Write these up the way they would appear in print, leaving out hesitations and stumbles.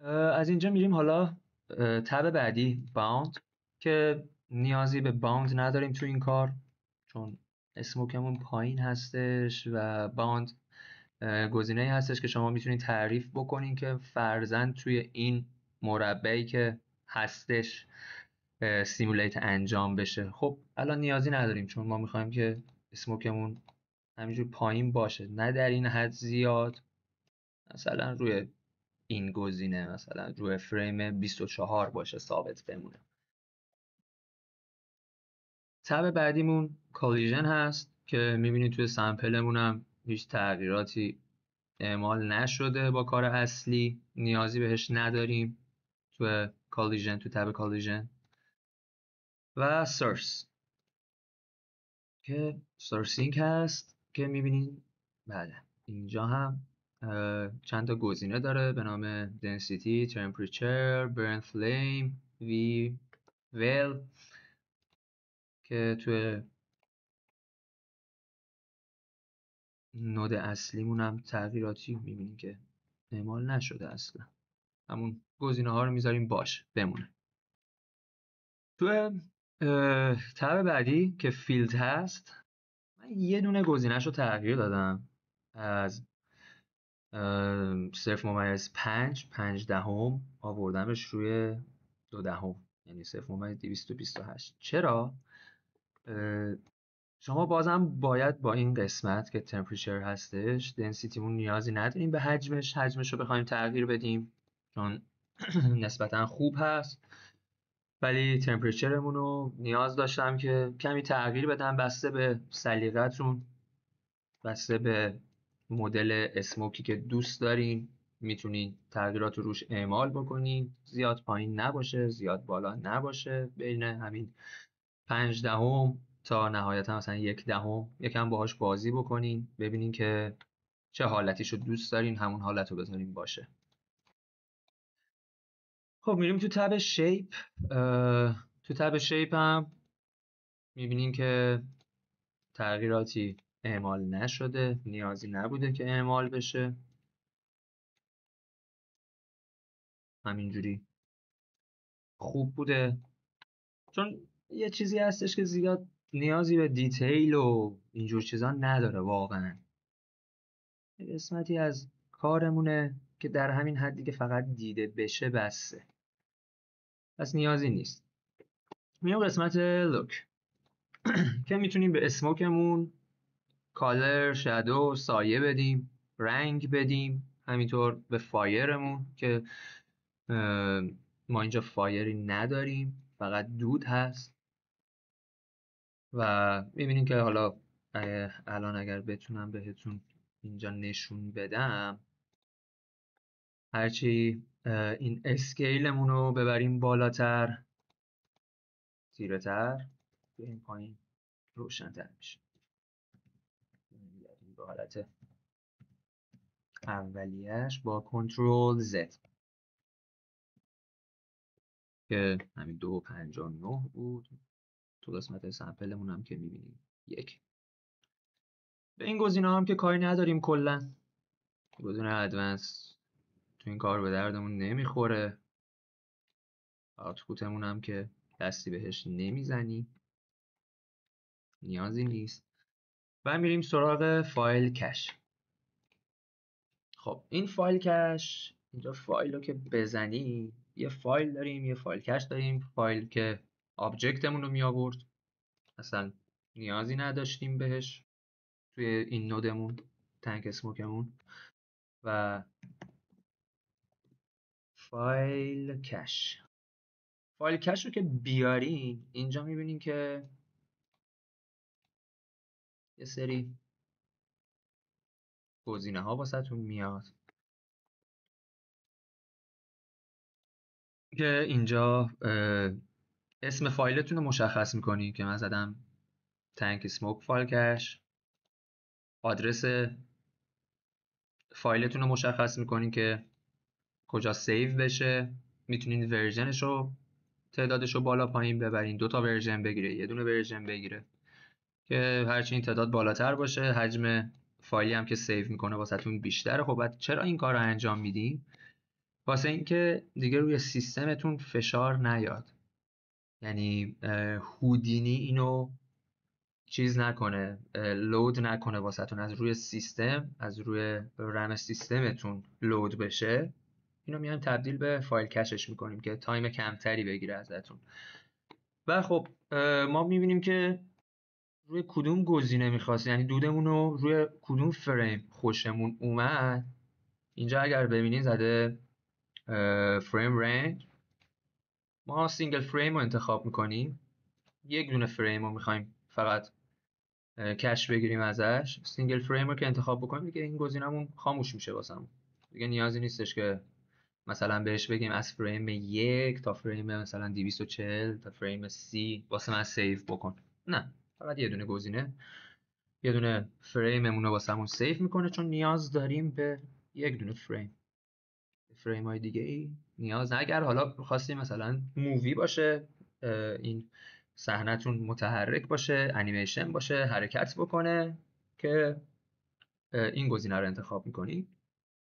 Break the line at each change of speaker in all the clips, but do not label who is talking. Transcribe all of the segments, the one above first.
از اینجا میریم حالا تب بعدی باوند که نیازی به باوند نداریم تو این کار چون اسموکمون پایین هستش و باوند گزینه‌ای هستش که شما میتونید تعریف بکنین که فرضاً توی این مربعی که هستش سیمولیت انجام بشه. خب الان نیازی نداریم چون ما میخوایم که اسموکمون همینجور پایین باشه، نه در این حد زیاد، مثلا روی این گزینه مثلا روی فریم 24 باشه ثابت بمونه. تب بعدیمون کالیژن هست که میبینید توی سمپلمون هم هیچ تغییراتی اعمال نشده با کار اصلی، نیازی بهش نداریم توی کالیژن، تو تب کالیژن. و سورس که سورسینگ هست که میبینید بله اینجا هم چند تا گزینه داره به نام density, temperature, burn flame, v well که توی نود اصلیمون هم تغییراتی میبینیم که اعمال نشده اصلا، همون گزینه ها رو میذاریم باشه بمونه. توی تب بعدی که فیلد هست من یه دونه گزینه‌شو تغییر دادم از 0.5 دهم آوردمش روی 2 دهم، یعنی 0.228. چرا؟ شما بازم باید با این قسمت که تمپریچر هستش دنسیتیمون نیازی نداریم به حجمش رو بخوایم تغییر بدیم چون نسبتا خوب هست، ولی تمپریچرمون رو نیاز داشتم که کمی تغییر بدم بسته به سلیقتون، بسته به مدل اسموکی که دوست دارین میتونین تغییرات رو روش اعمال بکنین، زیاد پایین نباشه زیاد بالا نباشه، بین همین 5 دهم تا نهایتا مثلا 1 دهم یکم باهاش بازی بکنین ببینین که چه حالتیشو دوست دارین همون حالت رو بذارین باشه. خب میریم تو تب شیپ. تو تب شیپ هم میبینین که تغییراتی اعمال نشده، نیازی نبوده که اعمال بشه، همینجوری خوب بوده. چون یه چیزی هستش که زیاد نیازی به دیتیل و اینجور چیزا نداره واقعا، یه قسمتی از کارمونه که در همین حدی که فقط دیده بشه بسه، پس نیازی نیست. میام قسمت لوک که میتونیم به اسموکمون کالر، شادو، سایه بدیم، رنگ بدیم، همینطور به فایرمون که ما اینجا فایری نداریم فقط دود هست. و میبینیم که حالا الان اگر بتونم بهتون اینجا نشون بدم، هرچی این اسکیلمون رو ببریم بالاتر تیره‌تر این پایین روشن‌تر میشه. به حالت اولیه‌اش با کنترل Z که همین 2.59 بود، تو قسمت سمپلمون هم که میبینیم 1. به این گزینه هم که کاری نداریم، کلا گزینه ادوانس تو این کار به دردمون نمیخوره، آوتپوتمون هم که دستی بهش نمیزنیم، نیازی نیست. و میریم سراغ فایل کش. خب این فایل کش، اینجا فایل رو که بزنیم یه فایل داریم، یه فایل کش داریم، فایل که آبجکتمون رو می آورد اصلا نیازی نداشتیم بهش توی این نودمون تانک اسموکمون، و فایل کش. فایل کش رو که بیاریم اینجا میبینیم که یه سری گزینه ها واسهتون میاد که اینجا اسم فایلتون رو مشخص میکنی که من زدم تانک اسموک فایل کش، آدرس فایلتون رو مشخص میکنین که کجا سیو بشه، میتونین ورژنش رو تعدادش رو بالا پایین ببرین، 2 تا ورژن بگیره یه دونه ورژن بگیره که هرچی این تعداد بالاتر باشه حجم فایلی هم که سیو میکنه واسهتون بیشتره. خب بعد چرا این کار رو انجام میدیم؟ واسه اینکه دیگه روی سیستمتون فشار نیاد، یعنی هودینی اینو چیز نکنه، لود نکنه واسهتون، از روی سیستم، از روی رم سیستمتون لود بشه، اینو میایم تبدیل به فایل کشش میکنیم که تایم کمتری بگیره ازتون. و خب ما میبینیم که روی کدوم گزینه میخواست، یعنی دودمون رو روی کدوم فریم خوشمون اومد. اینجا اگر ببینید زده فریم رنج، ما سینگل فریم رو انتخاب میکنیم، یک دونه فریم رو میخوایم فقط کش بگیریم ازش. سینگل فریم رو که انتخاب بکنیم دیگه این گزینه‌مون خاموش میشه واسمون، دیگه نیازی نیستش که مثلا بهش بگیم از فریم 1 تا فریم مثلا 240 تا فریم 30 واسه من سیو بکن. نه، فقط یه دونه گزینه، یه دونه فریممون رو واسمون سیو میکنه، چون نیاز داریم به یک دونه فریم های دیگه ای نیاز نه. اگر حالا خواستیم مثلا مووی باشه، این صحنه‌تون متحرک باشه، انیمیشن باشه، حرکت بکنه، که این گزینه رو انتخاب میکنید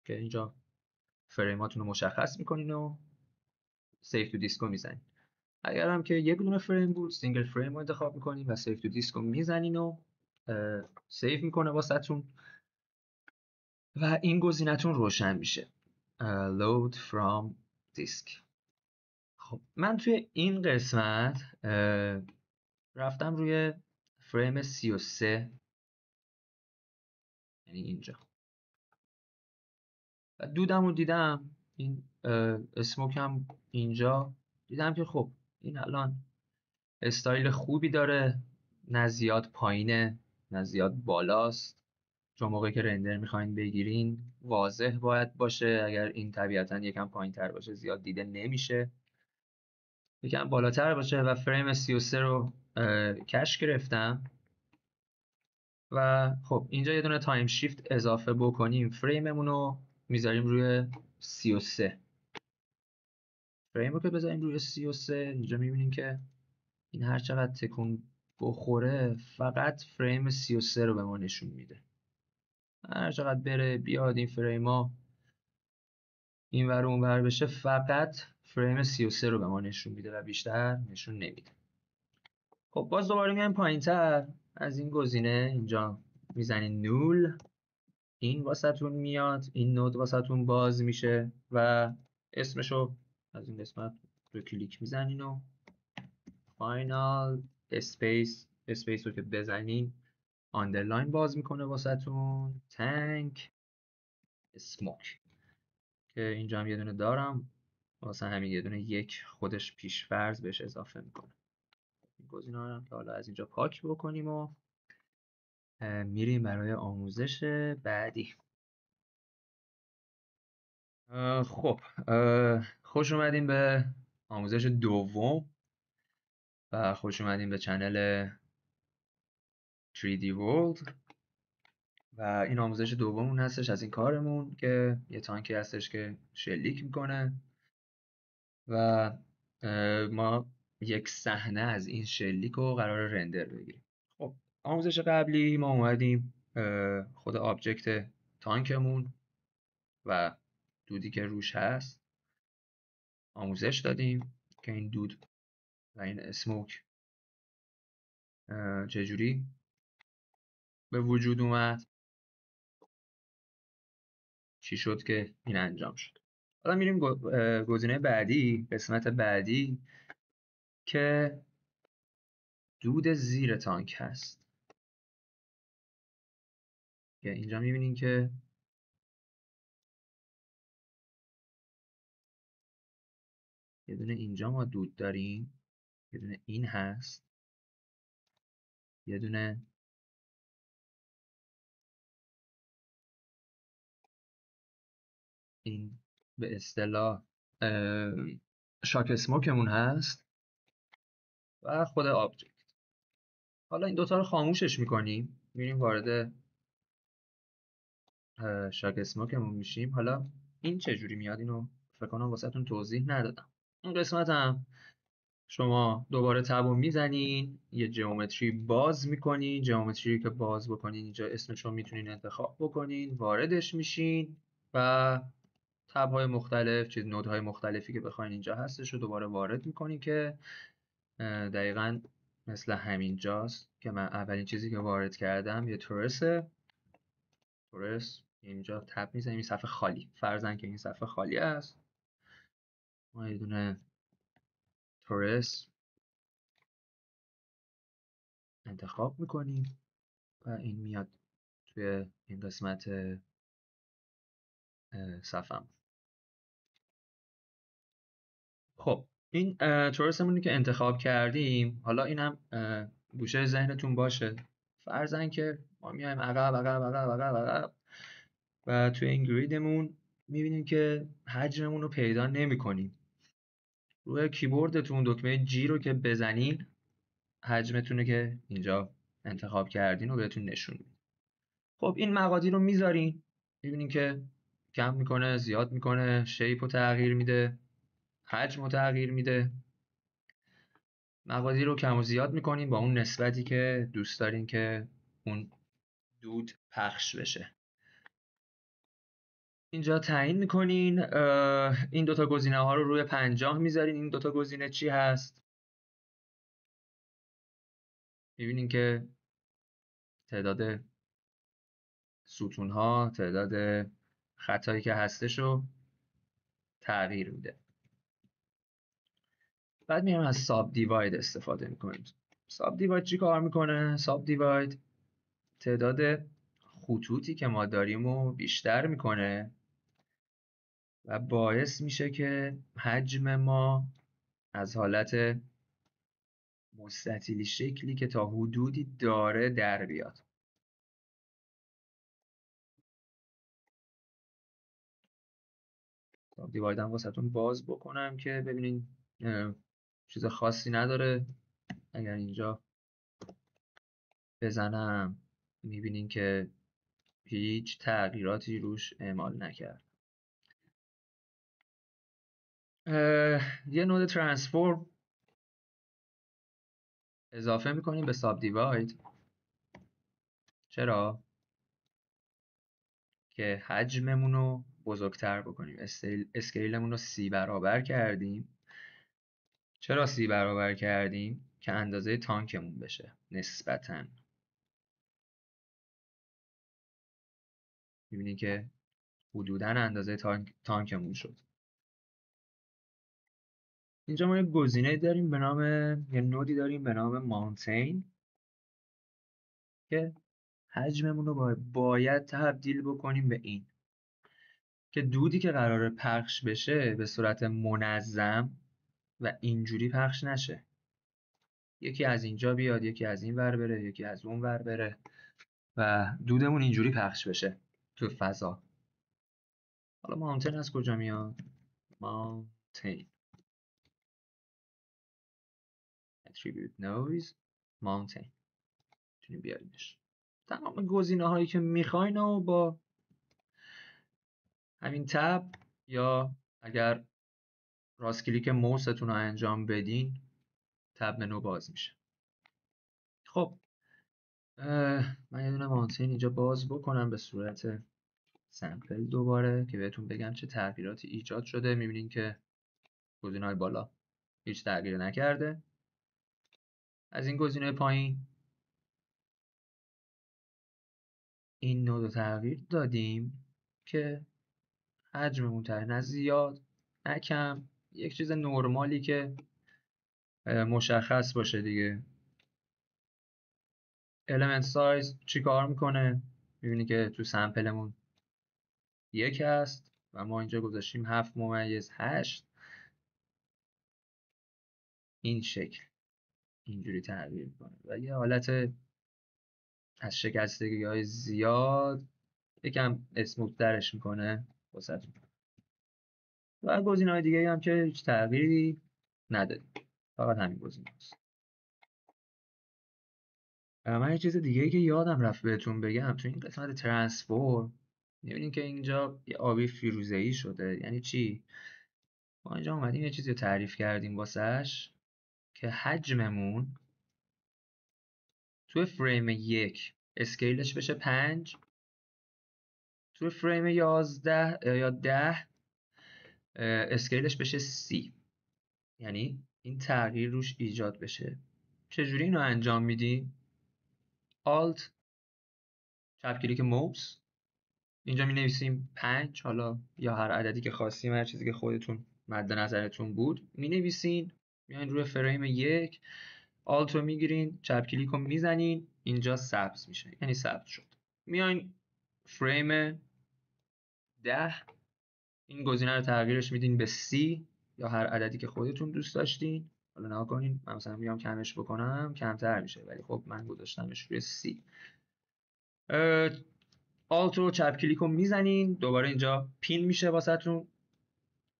که اینجا فریماتون رو مشخص میکنین و سیو تو دیسک رو میزنین. اگر هم که یک دونه فریم بود، سینگل فریم رو انتخاب میکنین و سیو تو دیسک رو میزنین و سیو میکنه واسهتون و این گزینه‌تون روشن میشه. load from disk. خب من توی این قسمت رفتم روی فریم 33، یعنی اینجا، و دودم رو دیدم، این اسموک هم اینجا دیدم که خب این الان استایل خوبی داره، نه زیاد پایینه نه زیاد بالاست، چون موقعی که رندر میخواین بگیرین واضح باید باشه. اگر این طبیعتا یکم پایین تر باشه زیاد دیده نمیشه، یکم بالاتر باشه. و فریم 33 رو کش گرفتم و خب اینجا یه دونه تایم شیفت اضافه بکنیم، فریممون رو میذاریم روی 33. فریم رو که بذاریم روی 33، اینجا میبینیم که این هر چقدر تکون بخوره فقط فریم 33 رو به ما نشون میده. هر چقدر بره بیاد این فریم ها این ور اون ور بشه فقط فریم 33 رو به ما نشون میده و بیشتر نشون نمیده. خب باز دوباره میایم پایین تر از این گزینه، اینجا میزنین نول، این واسهتون میاد، این نود واسهتون باز میشه و اسمشو از این قسمت رو کلیک میزنین و فاینال اسپیس رو که بزنین آندرلاین باز میکنه واسهتون تانک اسموک، که اینجا هم یه دونه دارم واسه همین یه دونه یک خودش پیش‌فرض بهش اضافه میکنه. این گزینه رو که حالا از اینجا پاک بکنیم و میریم برای آموزش بعدی. خب خوش اومدیم به آموزش دوم و خوش اومدیم به چنل 3D World. و این آموزش دوممون هستش از این کارمون که یه تانکی هستش که شلیک میکنه و ما یک صحنه از این شلیک رو قرار رندر بگیریم. خب آموزش قبلی ما اومدیم خود آبجکت تانکمون و دودی که روش هست آموزش دادیم که این دود و این اسموک چجوری به وجود اومد، چی شد که این انجام شد. حالا میریم گزینه بعدی، قسمت بعدی که دود زیر تانک هست، که اینجا میبینین که یه دونه اینجا ما دود داریم، یه دونه این هست، یه دونه این به اصطلاح شاک اسموکمون هست و خود آبجکت. حالا این دوتا رو خاموشش میکنیم، میریم وارد شاک اسموکمون میشیم. حالا این چجوری میاد اینو فکر کنم واسهتون توضیح ندادم. این قسمت هم شما دوباره تبو میزنین، یه جیومتری باز میکنین، جیومتری که باز بکنین اینجا اسمش رو میتونین انتخاب بکنین، واردش میشین و تب‌های مختلف، نودهای مختلفی که بخواین اینجا هستش رو دوباره وارد میکنین که دقیقاً مثل همینجاست که من اولین چیزی که وارد کردم یه تورسه. تورس اینجا تب میزنیم، این صفحه خالی، فرضاً که این صفحه خالی است. ما یه دونه تورس انتخاب میکنیم و این میاد توی این قسمت صفحه. خب این تورسمونی که انتخاب کردیم، حالا اینم گوشه ذهنتون باشه، فرضاً که ما میایم عقب و توی این گریدمون میبینیم که حجممون رو پیدا نمی‌کنیم. روی کیبوردتون دکمه جی رو که بزنین، حجمتون رو که اینجا انتخاب کردین رو بهتون نشون میده. خب این مقادیر رو میذارین، میبینین که کم میکنه، زیاد میکنه، شیپ رو تغییر میده، حجم رو تغییر میده. مقادیر رو کم و زیاد میکنین با اون نسبتی که دوست دارین که اون دود پخش بشه. اینجا تعیین میکنین این دوتا گزینه ها رو روی 50 میذارین. این دوتا گزینه چی هست؟ میبینین که تعداد ستون ها، تعداد خطایی که هستش رو تغییر میده. بعد میایم از ساب دیواید استفاده میکنیم. ساب دیواید چی کار میکنه؟ ساب دیواید تعداد خطوطی که ما داریم رو بیشتر میکنه و باعث میشه که حجم ما از حالت مستطیلی شکلی که تا حدودی داره در بیاد. ساب دیوایدم واسهتون باز بکنم که ببینین چیز خاصی نداره. اگر اینجا بزنم میبینین که هیچ تغییراتی روش اعمال نکرد. یه نود ترانسفورم اضافه میکنیم به ساب دیواید. چرا؟ که حجممون رو بزرگتر بکنیم. اسکیلمون رو 30 برابر کردیم. چرا 30 برابر کردیم؟ که اندازه تانکمون بشه نسبتاً. میبینی که حدوداً اندازه تانکمون شد. اینجا ما یه گزینه داریم به نام، یه نودی داریم به نام ماونتین که حجممون رو باید تبدیل بکنیم به این، که دودی که قراره پخش بشه به صورت منظم و اینجوری پخش نشه. یکی از اینجا بیاد، یکی از این ور بره، یکی از اون ور بره و دودمون اینجوری پخش بشه تو فضا. حالا ماونتین از کجا میاد؟ ماونتین attribute noise mountain میتونیم بیاریمش. تمام گزینه هایی که میخواین و با همین تب یا اگر راست کلیک موستون رو انجام بدین تب منو باز میشه. خب من یه دونه ماونتین اینجا باز بکنم به صورت سمپل دوباره که بهتون بگم چه تغییراتی ایجاد شده. میبینین که گزینه‌های بالا هیچ تغییری نکرده. از این گزینه پایین این نود رو تغییر دادیم که حجممون نه زیاد نه کم، یک چیز نرمالی که مشخص باشه دیگه. element size چی کار میکنه؟ میبینی که تو سمپلمون 1 هست و ما اینجا گذاشتیم 7/8. این شکل اینجوری تغییر میکنه و یه حالت از شکستگی های زیاد یکم اسموت درش میکنه واسهتون. و گزینه های دیگه هم که هیچ تغییری نداریم، فقط همین گزینه هست. من یه چیز دیگه که یادم رفت بهتون بگم، تو این قسمت ترانسفورم میبینین که اینجا یه آبی فیروزه‌ای شده. یعنی چی؟ ما اینجا اومدیم یه چیزی رو تعریف کردیم واسش که حجممون توی فریم 1 اسکیلش بشه 5، توی فریم 11 یا 10 اسکیلش بشه C، یعنی این تغییر روش ایجاد بشه. چجوری اینو انجام میدی؟ Alt چپ کلیک موس، اینجا می نویسیم 5 حالا یا هر عددی که خواستیم، هر چیزی که خودتون مد نظرتون بود می نویسین. میاین روی فریم 1 Alt رو میگیرین، چپ کلیک رو میزنین، اینجا سبز میشه، یعنی سبز شد. میاین فریم 10 این گزینه رو تغییرش میدین به C یا هر عددی که خودتون دوست داشتین. حالا نگاه کنین، من مثلا میام کمش بکنم کمتر میشه، ولی خب من گذاشتمش روی C. Alt رو چپ کلیک رو میزنین، دوباره اینجا پین میشه واسهتون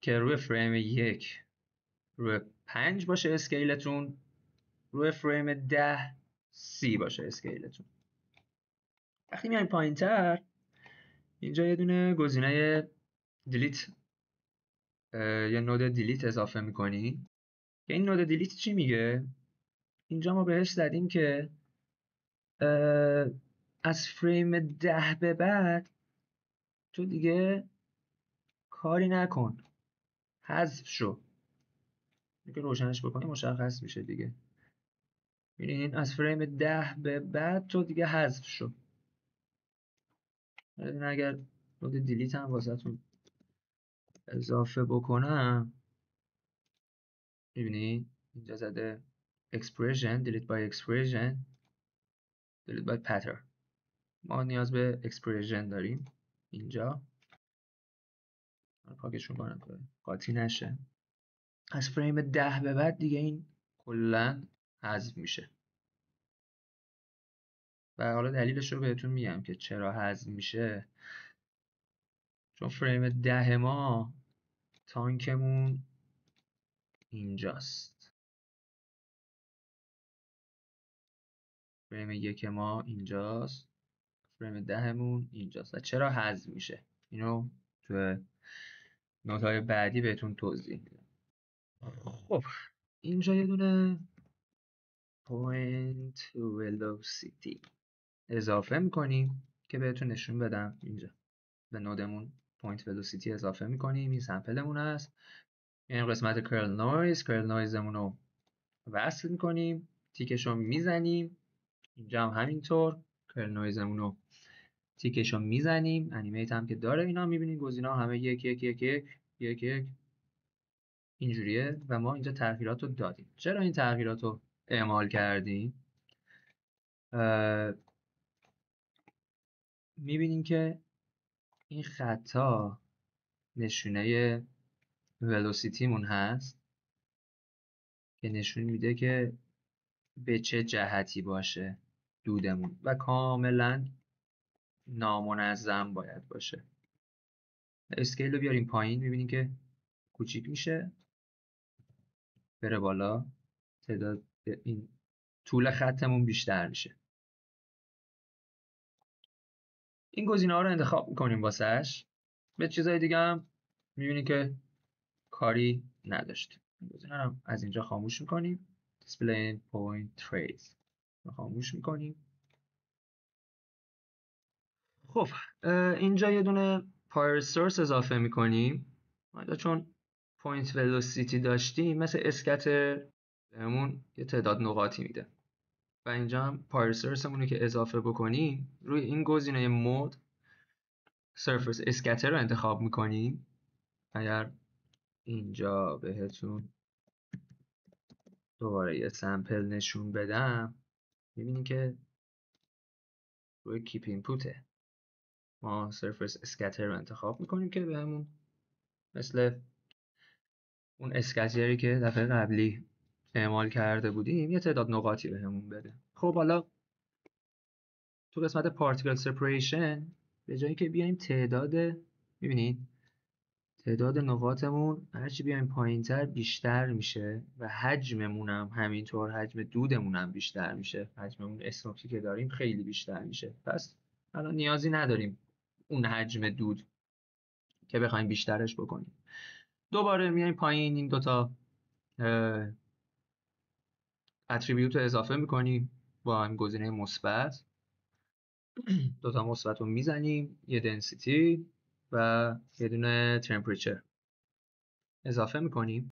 که روی فریم 1 روی 5 باشه اسکیلتون، روی فریم 10 C باشه اسکیلتون. وقتی میایم پایین تر اینجا یه دونه گزینه دیلیت، یه نود دیلیت اضافه میکنی که این نود دیلیت چی میگه؟ اینجا ما بهش زدیم که از فریم 10 به بعد تو دیگه کاری نکن، حذف شو. که روشنش بکنی مشخص میشه دیگه. ببینین از فریم 10 به بعد تو دیگه حذف شو. اگر نود دیلیت هم واسهتون اضافه بکنم، میبینید اینجا زده expression delete by expression delete by pattern. ما نیاز به expression داریم اینجا. پاکشون کنم که قاطی نشه. از فریم 10 به بعد دیگه این کلا حذف میشه. و حالا دلیلش رو بهتون میگم که چرا حذف میشه. چون فریم 10 ما تانکمون اینجاست، فریم 1 ما اینجاست، فریم 10 مون اینجاست. و چرا حذف میشه اینو تو نوت‌های بعدی بهتون توضیح میدم. خب اینجا یه دونه point velocity اضافه میکنیم که بهتون نشون بدم. اینجا به نودمون point velocity اضافه میکنیم، این سمپلمون هست. این قسمت curl noiseمون رو وصل میکنیم، تیکش رو میزنیم. اینجا هم همینطور curl noiseمون رو تیکش رو میزنیم. انیمیت هم که داره، اینا میبینید گزینه ها همه یک یک یک یک یک یک اینجوریه. و ما اینجا تغییرات رو دادیم. چرا این تغییرات رو اعمال کردیم؟ میبینیم که این خطا نشونه ولوسیتیمون هست که نشون میده که به چه جهتی باشه دودمون و کاملا نامنظم باید باشه. اسکیل رو بیاریم پایین، میبینیم که کوچیک میشه، بره بالا، تعداد این طول خطمون بیشتر میشه. این گزینه ها رو انتخاب میکنیم واسهش. به چیزای دیگه هم میبینیم که کاری نداشت. این گزینه رو از اینجا خاموش میکنیم. display point trace رو خاموش میکنیم. خب اینجا یه دونه پایر سورس اضافه میکنیم. اینجا چون پوینت ولوسیتی داشتیم مثل اسکتر بهمون یه تعداد نقاطی میده و اینجا هم پایر سورسمون رو که اضافه بکنیم روی این گزینه مود سرفیس اسکتر رو انتخاب میکنیم. اگر اینجا بهتون دوباره یه سمپل نشون بدم، میبینیم که روی کیپ اینپوته ما سرفیس اسکتر رو انتخاب میکنیم که بهمون مثل اون اسکچری که دفعه قبلی اعمال کرده بودیم یه تعداد نقاطی بهمون بده. خب حالا تو قسمت پارتیکل سپریشن به جایی که بیایم میبینید تعداد نقاطمون هرچی بیایم پایینتر بیشتر میشه و حجممون هم همینطور، حجم دودمون هم بیشتر میشه. حجممون اسموکی که داریم خیلی بیشتر میشه. پس الان نیازی نداریم اون حجم دود که بخوایم بیشترش بکنیم. دوباره میایم پایین، این دوتا اتریبیوت رو اضافه میکنیم با این گزینه مثبت. دوتا مثبت رو میزنیم، یه دنسیتی و یه دونه تمپریچر. اضافه میکنیم.